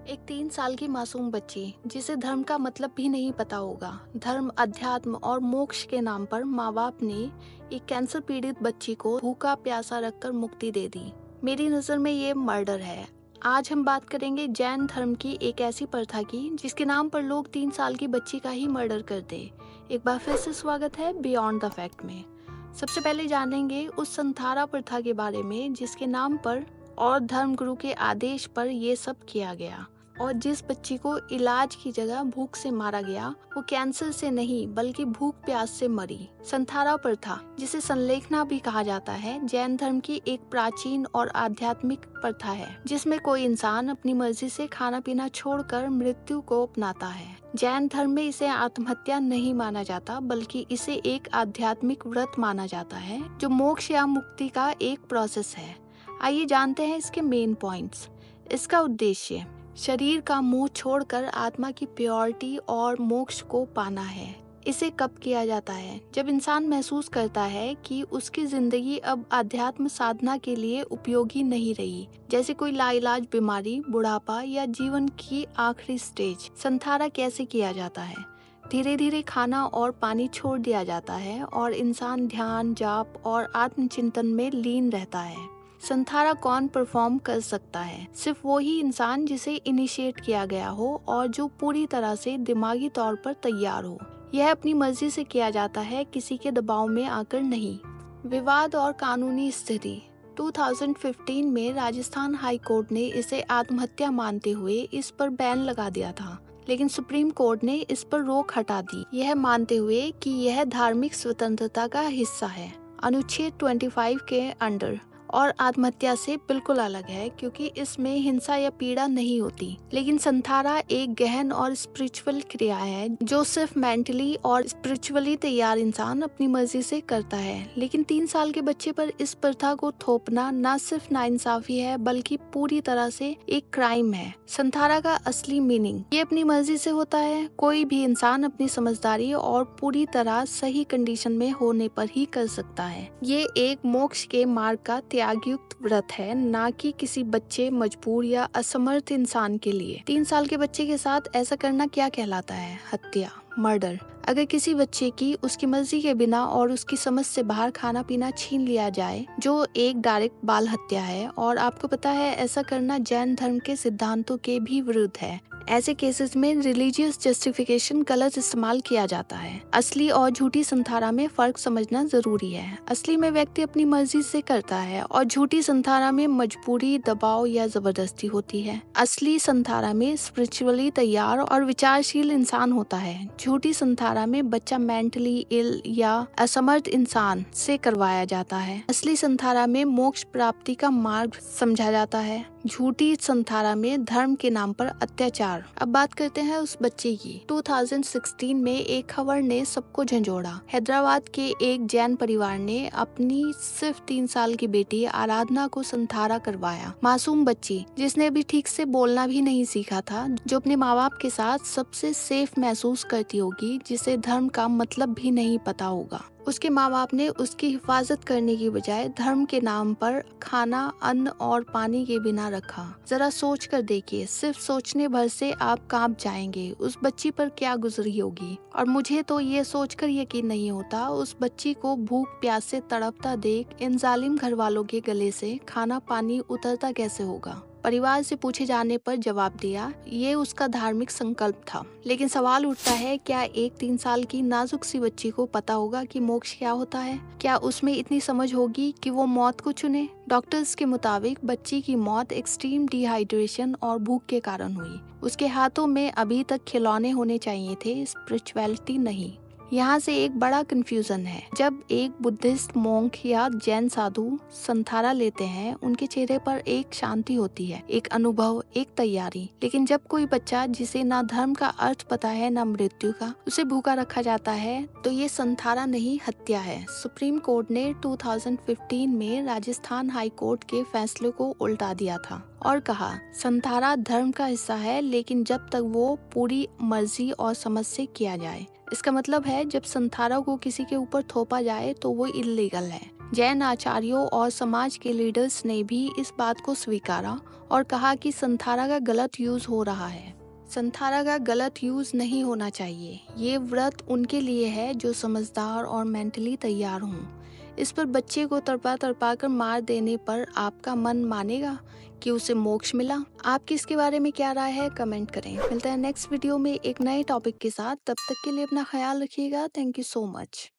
एक 3 साल की मासूम बच्ची जिसे धर्म का मतलब भी नहीं पता होगा, धर्म, अध्यात्म और मोक्ष के नाम पर माँ बाप ने एक कैंसर पीड़ित बच्ची को भूखा प्यासा रखकर मुक्ति दे दी। मेरी नज़र में ये मर्डर है। आज हम बात करेंगे जैन धर्म की एक ऐसी प्रथा की जिसके नाम पर लोग 3 साल की बच्ची का ही मर्डर करते। एक बार फिर से स्वागत है बियॉन्ड द फैक्ट में। सबसे पहले जानेंगे उस संथारा प्रथा के बारे में जिसके नाम पर और धर्मगुरु के आदेश पर ये सब किया गया और जिस बच्ची को इलाज की जगह भूख से मारा गया वो कैंसर से नहीं बल्कि भूख प्यास से मरी। संथारा प्रथा, जिसे संलेखना भी कहा जाता है, जैन धर्म की एक प्राचीन और आध्यात्मिक प्रथा है जिसमें कोई इंसान अपनी मर्जी से खाना पीना छोड़कर मृत्यु को अपनाता है। जैन धर्म में इसे आत्महत्या नहीं माना जाता बल्कि इसे एक आध्यात्मिक व्रत माना जाता है जो मोक्ष या मुक्ति का एक प्रोसेस है। आइए जानते हैं इसके मेन पॉइंट्स। इसका उद्देश्य शरीर का मोह छोड़कर आत्मा की प्योरिटी और मोक्ष को पाना है। इसे कब किया जाता है? जब इंसान महसूस करता है कि उसकी जिंदगी अब आध्यात्म साधना के लिए उपयोगी नहीं रही, जैसे कोई लाइलाज बीमारी, बुढ़ापा या जीवन की आखिरी स्टेज। संथारा कैसे किया जाता है? धीरे धीरे खाना और पानी छोड़ दिया जाता है और इंसान ध्यान, जाप और आत्मचिंतन में लीन रहता है। संथारा कौन परफॉर्म कर सकता है? सिर्फ वही इंसान जिसे इनिशिएट किया गया हो और जो पूरी तरह से दिमागी तौर पर तैयार हो। यह अपनी मर्जी से किया जाता है, किसी के दबाव में आकर नहीं। विवाद और कानूनी स्थिति। 2015 में राजस्थान हाई कोर्ट ने इसे आत्महत्या मानते हुए इस पर बैन लगा दिया था, लेकिन सुप्रीम कोर्ट ने इस पर रोक हटा दी, यह मानते हुए कि यह धार्मिक स्वतंत्रता का हिस्सा है, अनुच्छेद 25 के अंडर, और आत्महत्या से बिल्कुल अलग है क्योंकि इसमें हिंसा या पीड़ा नहीं होती। लेकिन संथारा एक गहन और स्पिरिचुअल क्रिया है जो सिर्फ मेंटली और स्पिरिचुअली तैयार इंसान अपनी मर्जी से करता है। लेकिन 3 साल के बच्चे पर इस प्रथा को थोपना न सिर्फ नाइंसाफी है बल्कि पूरी तरह से एक क्राइम है। संथारा का असली मीनिंग, ये अपनी मर्जी से होता है। कोई भी इंसान अपनी समझदारी और पूरी तरह सही कंडीशन में होने पर ही कर सकता है। ये एक मोक्ष के मार्ग का त्यागयुक्त व्रत है, ना कि किसी बच्चे, मजबूर या असमर्थ इंसान के लिए। 3 साल के बच्चे के साथ ऐसा करना क्या कहलाता है? हत्या, मर्डर। अगर किसी बच्चे की उसकी मर्जी के बिना और उसकी समझ से बाहर खाना पीना छीन लिया जाए, जो एक डायरेक्ट बाल हत्या है, और आपको पता है ऐसा करना जैन धर्म के सिद्धांतों के भी विरुद्ध है। ऐसे केसेस में रिलीजियस जस्टिफिकेशन गलत इस्तेमाल किया जाता है। असली और झूठी संथारा में फर्क समझना जरूरी है। असली में व्यक्ति अपनी मर्जी से करता है और झूठी संथारा में मजबूरी, दबाव या जबरदस्ती होती है। असली संथारा में स्पिरिचुअली तैयार और विचारशील इंसान होता है। झूठी संथारा में बच्चा मेंटली इल या असमर्थ इंसान से करवाया जाता है। असली संथारा में मोक्ष प्राप्ति का मार्ग समझा जाता है। झूठी संथारा में धर्म के नाम पर अत्याचार। अब बात करते हैं उस बच्चे की। 2016 में एक खबर ने सबको झंझोड़ा। हैदराबाद के एक जैन परिवार ने अपनी सिर्फ 3 साल की बेटी आराधना को संथारा करवाया। मासूम बच्ची जिसने अभी ठीक से बोलना भी नहीं सीखा था, जो अपने माँ बाप के साथ सबसे सेफ महसूस करती होगी, जिसे धर्म का मतलब भी नहीं पता होगा। उसके माँ बाप ने उसकी हिफाजत करने की बजाय धर्म के नाम पर खाना, अन्न और पानी के बिना रखा। जरा सोच कर देखिए, सिर्फ सोचने भर से आप कांप जाएंगे उस बच्ची पर क्या गुजरी होगी। और मुझे तो ये सोचकर यकीन नहीं होता उस बच्ची को भूख प्यास से तड़पता देख इन जालिम घर वालों के गले से खाना पानी उतरता कैसे होगा। परिवार से पूछे जाने पर जवाब दिया, ये उसका धार्मिक संकल्प था। लेकिन सवाल उठता है, क्या एक 3 साल की नाजुक सी बच्ची को पता होगा कि मोक्ष क्या होता है? क्या उसमें इतनी समझ होगी कि वो मौत को चुने? डॉक्टर्स के मुताबिक बच्ची की मौत एक्सट्रीम डिहाइड्रेशन और भूख के कारण हुई। उसके हाथों में अभी तक खिलौने होने चाहिए थे, स्पिरिचुअलिटी नहीं। यहाँ से एक बड़ा कंफ्यूजन है। जब एक बुद्धिस्ट मोंक या जैन साधु संथारा लेते हैं, उनके चेहरे पर एक शांति होती है, एक अनुभव, एक तैयारी। लेकिन जब कोई बच्चा जिसे ना धर्म का अर्थ पता है ना मृत्यु का, उसे भूखा रखा जाता है, तो ये संथारा नहीं, हत्या है। सुप्रीम कोर्ट ने 2015 में राजस्थान हाई कोर्ट के फैसले को उल्टा दिया था और कहा, संथारा धर्म का हिस्सा है, लेकिन जब तक वो पूरी मर्जी और समझ से किया जाए। इसका मतलब है जब संथारा को किसी के ऊपर थोपा जाए तो वो इल्लीगल है। जैन आचार्यों और समाज के लीडर्स ने भी इस बात को स्वीकारा और कहा कि संथारा का गलत यूज हो रहा है। संथारा का गलत यूज नहीं होना चाहिए। ये व्रत उनके लिए है जो समझदार और मेंटली तैयार हों। इस पर बच्चे को तड़पा तड़पा कर मार देने पर आपका मन मानेगा कि उसे मोक्ष मिला? आपकी इसके बारे में क्या राय है, कमेंट करें। मिलते हैं नेक्स्ट वीडियो में एक नए टॉपिक के साथ। तब तक के लिए अपना ख्याल रखिएगा। Thank you so much.